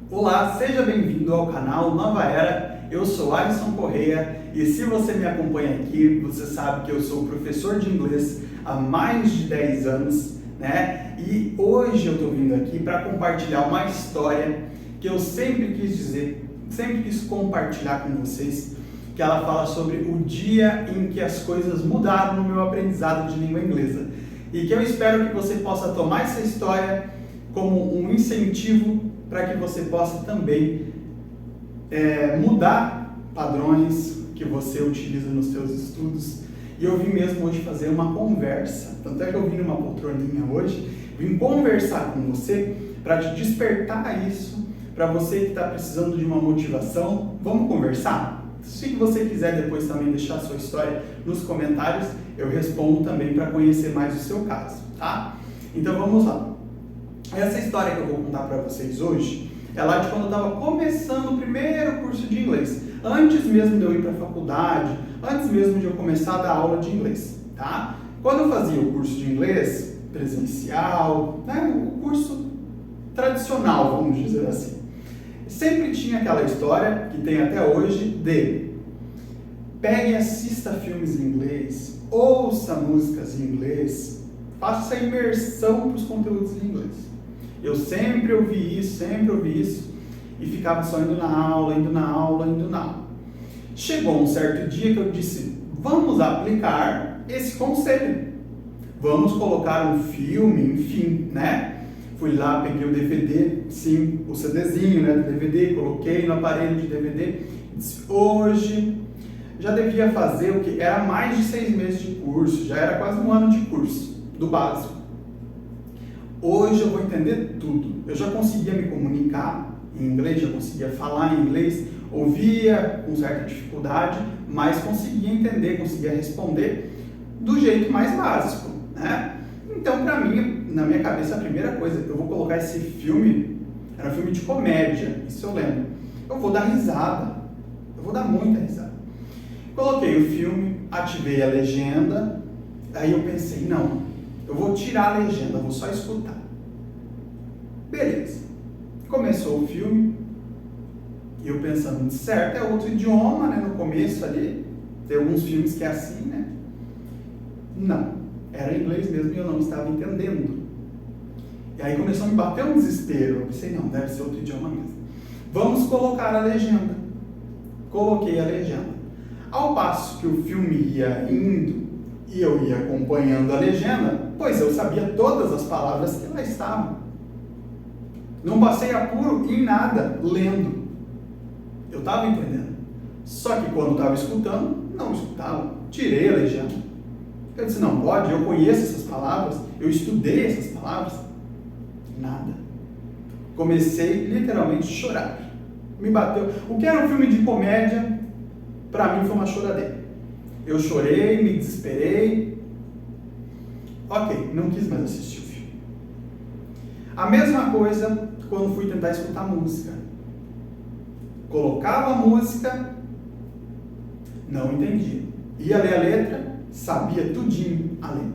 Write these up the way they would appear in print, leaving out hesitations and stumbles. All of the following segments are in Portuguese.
Olá, seja bem-vindo ao canal Nova Era. Eu sou Alisson Correia e se você me acompanha aqui, você sabe que eu sou professor de inglês há mais de 10 anos, né? E hoje eu estou vindo aqui para compartilhar uma história que eu sempre quis dizer, sempre quis compartilhar com vocês, que ela fala sobre o dia em que as coisas mudaram no meu aprendizado de língua inglesa. E que eu espero que você possa tomar essa história como um incentivo para que você possa também mudar padrões que você utiliza nos seus estudos. E eu vim mesmo hoje fazer uma conversa, tanto é que eu vim numa poltroninha hoje, vim conversar com você para te despertar isso, para você que está precisando de uma motivação. Vamos conversar? Se você quiser depois também deixar a sua história nos comentários, eu respondo também para conhecer mais o seu caso, tá? Então vamos lá. Essa história que eu vou contar para vocês hoje é lá de quando eu estava começando o primeiro curso de inglês. Antes mesmo de eu ir para a faculdade, antes mesmo de eu começar a dar aula de inglês, tá? Quando eu fazia o curso de inglês presencial, né, o curso tradicional, vamos dizer assim, sempre tinha aquela história, que tem até hoje, de pegue e assista filmes em inglês, ouça músicas em inglês, faça essa imersão para os conteúdos em inglês. Eu sempre ouvi isso e ficava só indo na aula. Chegou um certo dia que eu disse, vamos aplicar esse conselho. Vamos colocar um filme, enfim, né? Fui lá, peguei o DVD, sim, o CDzinho, né, do DVD, coloquei no aparelho de DVD. Disse, hoje já devia fazer o que? Era mais de 6 meses de curso, já era quase um ano de curso, do básico. Hoje eu vou entender tudo. Eu já conseguia me comunicar em inglês, já conseguia falar em inglês, ouvia com certa dificuldade, mas conseguia entender, conseguia responder do jeito mais básico, né? Então, para mim, na minha cabeça, a primeira coisa, eu vou colocar esse filme, era um filme de comédia, isso eu lembro. Eu vou dar risada, eu vou dar muita risada. Coloquei o filme, ativei a legenda, aí eu pensei, não, eu vou tirar a legenda, eu vou só escutar. Beleza. Começou o filme, e eu pensando, certo, é outro idioma, né, no começo ali, tem alguns filmes que é assim, né? Não, era inglês mesmo e eu não estava entendendo. E aí começou a me bater um desespero, eu pensei, não, deve ser outro idioma mesmo. Vamos colocar a legenda. Coloquei a legenda. Ao passo que o filme ia indo, e eu ia acompanhando a legenda, pois eu sabia todas as palavras que lá estavam. Não passei apuro em nada lendo. Eu estava entendendo. Só que quando estava escutando, não escutava. Tirei a legenda. Eu disse, não pode, eu conheço essas palavras, eu estudei essas palavras. Nada. Comecei literalmente a chorar. Me bateu. O que era um filme de comédia, para mim foi uma choradeira. Eu chorei, me desesperei. Ok, não quis mais assistir o filme. A mesma coisa quando fui tentar escutar música. Colocava a música, não entendia. Ia ler a letra, sabia tudinho a letra.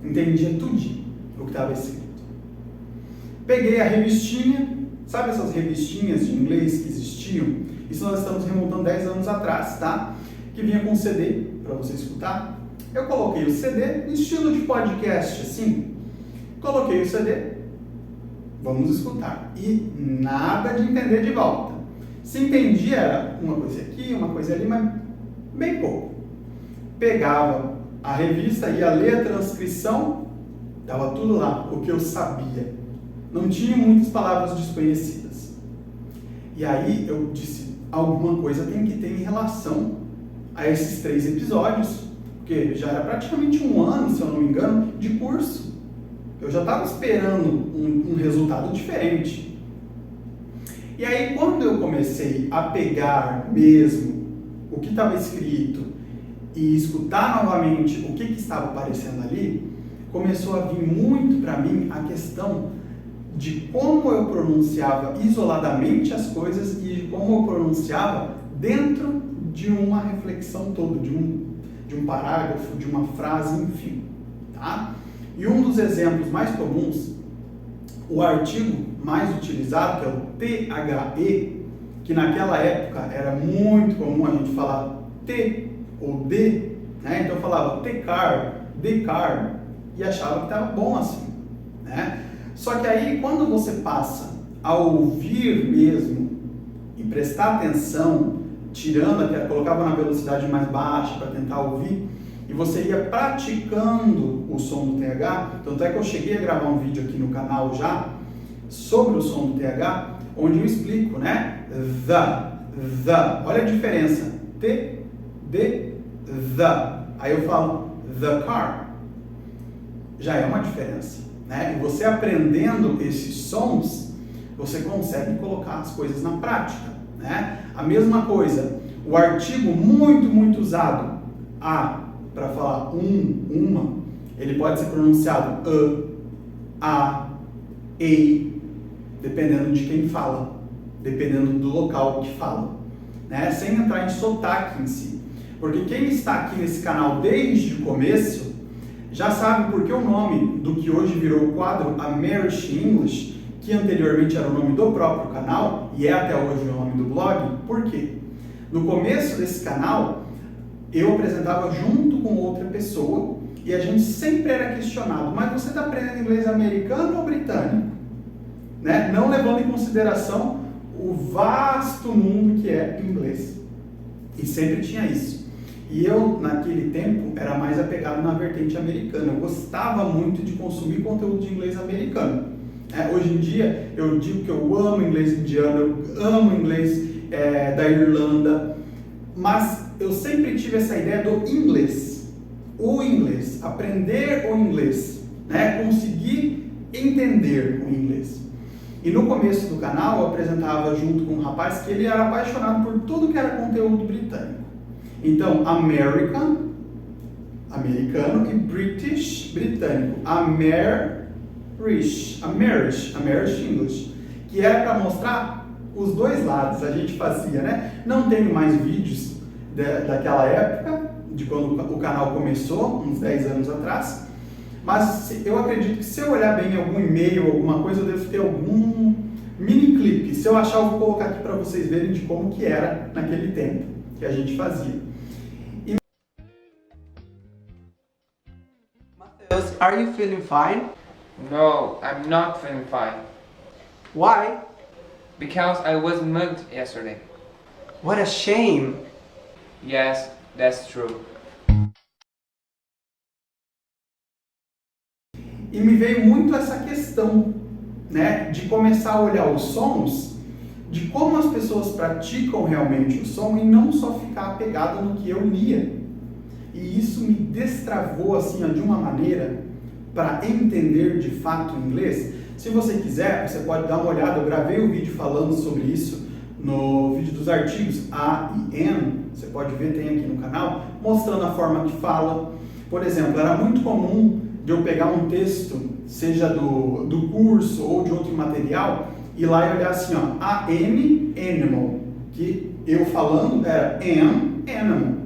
Entendia tudinho o que estava escrito. Peguei a revistinha, sabe essas revistinhas de inglês que existiam? Isso nós estamos remontando 10 anos atrás, tá? Que vinha com CD para você escutar. Eu coloquei o CD, estilo de podcast assim. Coloquei o CD, vamos escutar. E nada de entender de volta. Se entendia era uma coisa aqui, uma coisa ali, mas bem pouco. Pegava a revista, ia ler a transcrição, estava tudo lá, o que eu sabia. Não tinha muitas palavras desconhecidas. E aí eu disse, alguma coisa tem que ter em relação a esses 3 episódios, porque já era praticamente um ano, se eu não me engano, de curso. Eu já estava esperando um resultado diferente. E aí, quando eu comecei a pegar mesmo o que estava escrito e escutar novamente o que estava aparecendo ali, começou a vir muito para mim a questão de como eu pronunciava isoladamente as coisas e de como eu pronunciava dentro de uma reflexão toda, de um parágrafo, de uma frase, enfim, tá? E um dos exemplos mais comuns, o artigo mais utilizado, que é o THE, que naquela época era muito comum a gente falar T ou D, né? Então eu falava T-car, D-car, e achava que estava bom assim, né? Só que aí quando você passa a ouvir mesmo e prestar atenção, colocava na velocidade mais baixa para tentar ouvir, e você ia praticando o som do TH, tanto é que eu cheguei a gravar um vídeo aqui no canal já sobre o som do TH, onde eu explico, né? The, olha a diferença, T, D, the. Aí eu falo the car, já é uma diferença, né? E você aprendendo esses sons, você consegue colocar as coisas na prática, né? A mesma coisa, o artigo muito usado, a, para falar uma, ele pode ser pronunciado a, dependendo de quem fala, dependendo do local que fala, né? Sem entrar em sotaque em si. Porque quem está aqui nesse canal desde o começo já sabe porque o nome do que hoje virou o quadro Amerish English, que anteriormente era o nome do próprio canal e é até hoje o nome do blog. Por quê? No começo desse canal eu apresentava junto com outra pessoa e a gente sempre era questionado: mas você está aprendendo inglês americano ou britânico? Né? Não levando em consideração o vasto mundo que é inglês. E sempre tinha isso. E eu, naquele tempo, era mais apegado na vertente americana. Eu gostava muito de consumir conteúdo de inglês americano. Hoje em dia, eu digo que eu amo inglês indiano, eu amo inglês da Irlanda, mas eu sempre tive essa ideia do inglês. O inglês, aprender o inglês, né? Conseguir entender o inglês. E no começo do canal, eu apresentava junto com um rapaz que ele era apaixonado por tudo que era conteúdo britânico. Então, americano e British, britânico. Amerish English, que era para mostrar os dois lados. A gente fazia, né? Não tenho mais vídeos daquela época, de quando o canal começou, uns 10 anos atrás, mas eu acredito que se eu olhar bem algum e-mail, alguma coisa, eu devo ter algum mini clipe. Se eu achar, eu vou colocar aqui para vocês verem de como que era naquele tempo que a gente fazia. Matheus, are you feeling fine? No, I'm not feeling fine. Why? Because I was mugged yesterday. What a shame. Yes, that's true. E me veio muito essa questão, né, de começar a olhar os sons, de como as pessoas praticam realmente o som e não só ficar apegado no que eu lia. E isso me destravou assim de uma maneira para entender de fato o inglês. Se você quiser, você pode dar uma olhada, eu gravei um vídeo falando sobre isso no vídeo dos artigos A e N, você pode ver, tem aqui no canal, mostrando a forma que fala. Por exemplo, era muito comum de eu pegar um texto, seja do curso ou de outro material, ir lá e olhar assim, ó, A-N, animal, que eu falando era am, animal.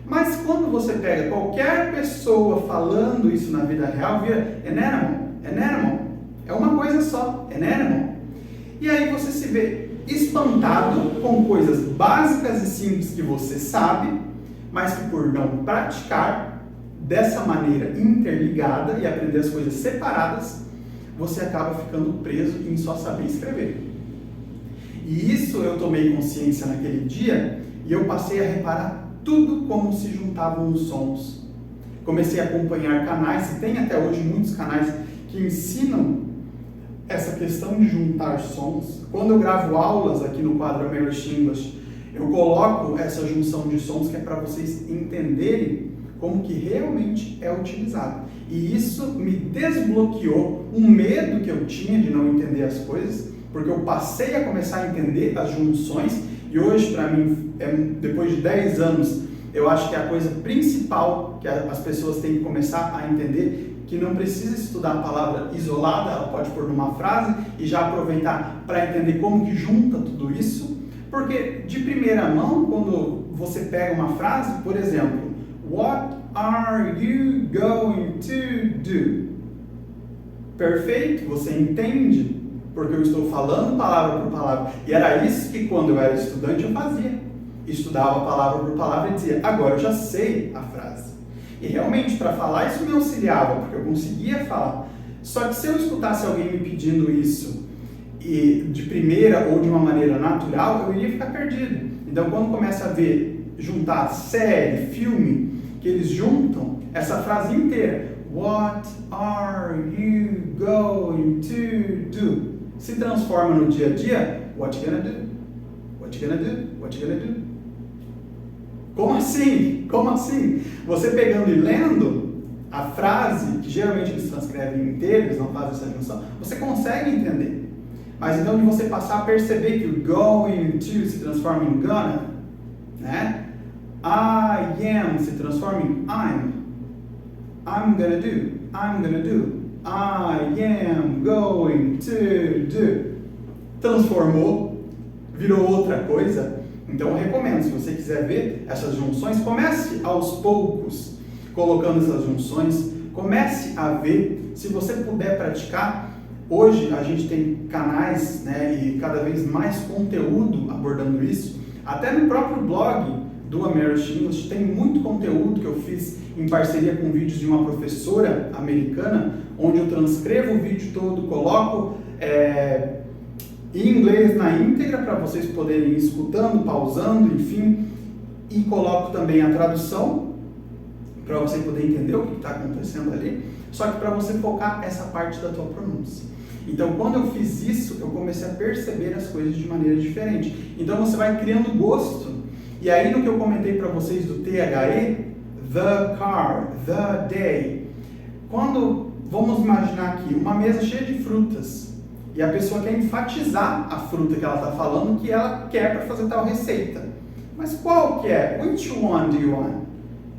Mas quando você pega qualquer pessoa falando isso na vida real, vira an animal, é uma coisa só, an animal. E aí você se vê espantado com coisas básicas e simples que você sabe, mas que por não praticar dessa maneira interligada e aprender as coisas separadas, você acaba ficando preso em só saber escrever. E isso eu tomei consciência naquele dia e eu passei a reparar tudo como se juntavam os sons. Comecei a acompanhar canais, e tem até hoje muitos canais que ensinam essa questão de juntar sons. Quando eu gravo aulas aqui no quadro Amerish English, eu coloco essa junção de sons que é para vocês entenderem como que realmente é utilizado. E isso me desbloqueou um medo que eu tinha de não entender as coisas, porque eu passei a começar a entender as junções, e hoje, para mim, depois de 10 anos, eu acho que é a coisa principal que as pessoas têm que começar a entender, que não precisa estudar a palavra isolada, ela pode pôr numa frase e já aproveitar para entender como que junta tudo isso, porque de primeira mão, quando você pega uma frase, por exemplo, what are you going to do? Perfeito? Você entende porque eu estou falando palavra por palavra. E era isso que quando eu era estudante eu fazia. Estudava palavra por palavra e dizia, agora eu já sei a frase. E realmente, para falar, isso me auxiliava, porque eu conseguia falar. Só que se eu escutasse alguém me pedindo isso e de primeira ou de uma maneira natural, eu iria ficar perdido. Então, quando começa a ver, juntar série, filme, que eles juntam essa frase inteira. What are you going to do? Se transforma no dia a dia. What you gonna do? What you gonna do? What you gonna do? Como assim? Como assim? Você pegando e lendo a frase, que geralmente eles transcrevem inteira, eles não fazem essa junção, você consegue entender. Mas então de você passar a perceber que o going to se transforma em gonna, né? I am se transforma em I'm gonna do. I'm gonna do. I am going to do. Transformou, virou outra coisa. Então eu recomendo, se você quiser ver essas junções, comece aos poucos colocando essas junções, comece a ver, se você puder praticar. Hoje a gente tem canais, né, e cada vez mais conteúdo abordando isso, até no próprio blog do American English tem muito conteúdo que eu fiz em parceria com vídeos de uma professora americana, onde eu transcrevo o vídeo todo, coloco em inglês na íntegra para vocês poderem ir escutando, pausando, enfim, e coloco também a tradução para você poder entender o que está acontecendo ali, só que para você focar essa parte da tua pronúncia. Então, quando eu fiz isso, eu comecei a perceber as coisas de maneira diferente. Então, você vai criando gosto. E aí, no que eu comentei para vocês do THE, the car, the day. Quando, vamos imaginar aqui, uma mesa cheia de frutas, e a pessoa quer enfatizar a fruta que ela está falando, que ela quer para fazer tal receita. Mas qual que é? Which one do you want?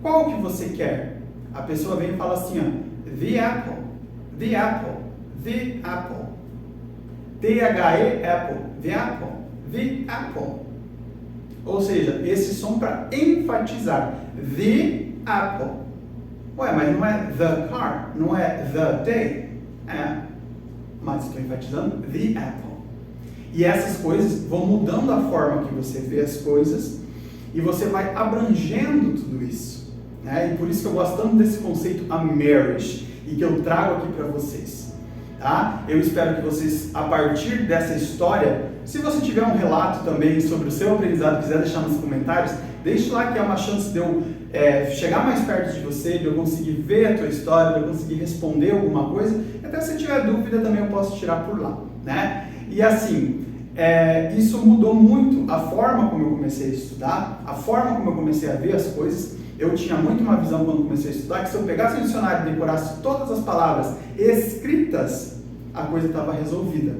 Qual que você quer? A pessoa vem e fala assim, ó, the apple, the apple, the apple. THE, apple, the apple, the apple. Ou seja, esse som para enfatizar. The apple. Ué, mas não é the car, não é the day. É, mas estou enfatizando the apple. E essas coisas vão mudando a forma que você vê as coisas e você vai abrangendo tudo isso. Né? E por isso que eu gosto tanto desse conceito a marriage e que eu trago aqui para vocês. Tá? Eu espero que vocês, a partir dessa história, se você tiver um relato também sobre o seu aprendizado, quiser deixar nos comentários, deixe lá, que é uma chance de eu chegar mais perto de você, de eu conseguir ver a tua história, de eu conseguir responder alguma coisa. E até se tiver dúvida também eu posso tirar por lá, né? E assim, isso mudou muito a forma como eu comecei a estudar, a forma como eu comecei a ver as coisas. Eu tinha muito uma visão quando comecei a estudar, que se eu pegasse o dicionário e decorasse todas as palavras escritas, a coisa estava resolvida.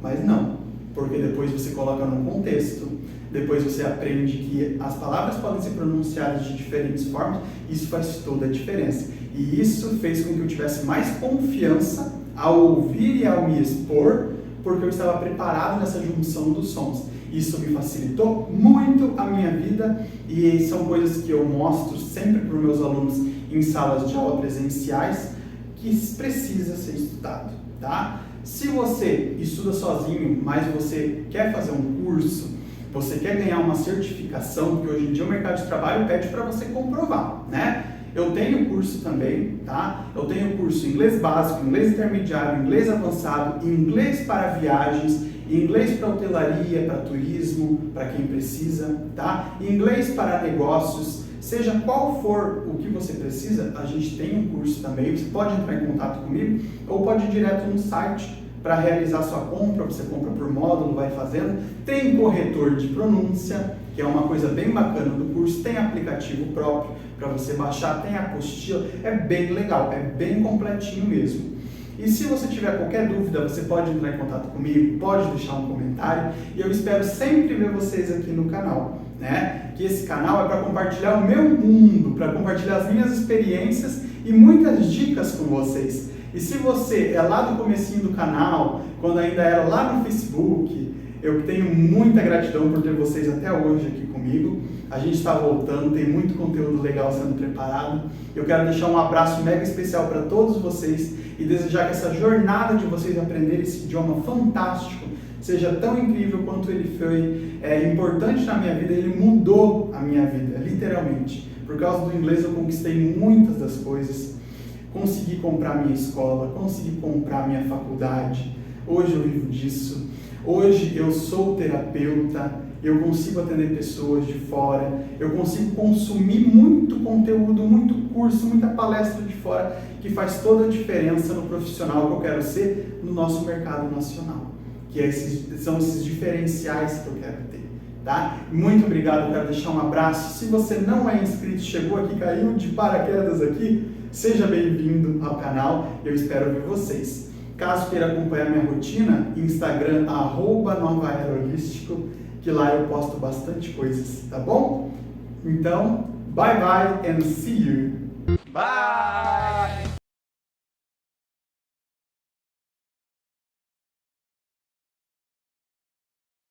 Mas não, porque depois você coloca num contexto, depois você aprende que as palavras podem ser pronunciadas de diferentes formas, isso faz toda a diferença. E isso fez com que eu tivesse mais confiança ao ouvir e ao me expor, porque eu estava preparado nessa junção dos sons. Isso me facilitou muito a minha vida e são coisas que eu mostro sempre para os meus alunos em salas de aula presenciais, que precisa ser estudado, tá? Se você estuda sozinho, mas você quer fazer um curso, você quer ganhar uma certificação, que hoje em dia o mercado de trabalho pede para você comprovar, né? Eu tenho curso também, tá? Eu tenho curso em inglês básico, inglês intermediário, inglês avançado, inglês para viagens, inglês para hotelaria, para turismo, para quem precisa, tá? Inglês para negócios, seja qual for o que você precisa, a gente tem um curso também. Você pode entrar em contato comigo ou pode ir direto no site para realizar sua compra. Você compra por módulo, vai fazendo. Tem corretor de pronúncia, que é uma coisa bem bacana do curso. Tem aplicativo próprio para você baixar, tem apostila. É bem legal, é bem completinho mesmo. E se você tiver qualquer dúvida, você pode entrar em contato comigo, pode deixar um comentário, e eu espero sempre ver vocês aqui no canal, né? Que esse canal é para compartilhar o meu mundo, para compartilhar as minhas experiências e muitas dicas com vocês. E se você é lá do comecinho do canal, quando ainda era lá no Facebook, Eu tenho muita gratidão por ter vocês até hoje aqui comigo. A gente está voltando, tem muito conteúdo legal sendo preparado. Eu quero deixar um abraço mega especial para todos vocês e desejar que essa jornada de vocês aprenderem esse idioma fantástico seja tão incrível quanto ele foi importante na minha vida. Ele mudou a minha vida, literalmente. Por causa do inglês eu conquistei muitas das coisas. Consegui comprar minha escola, consegui comprar minha faculdade. Hoje eu vivo disso. Hoje eu sou terapeuta, eu consigo atender pessoas de fora, eu consigo consumir muito conteúdo, muito curso, muita palestra de fora, que faz toda a diferença no profissional que eu quero ser no nosso mercado nacional. Que são esses diferenciais que eu quero ter, tá? Muito obrigado, eu quero deixar um abraço. Se você não é inscrito, chegou aqui, caiu de paraquedas aqui, seja bem-vindo ao canal, eu espero ver vocês. Caso queira acompanhar minha rotina, Instagram, @novaeraholístico, que lá eu posto bastante coisas, tá bom? Então, bye bye and see you! Bye!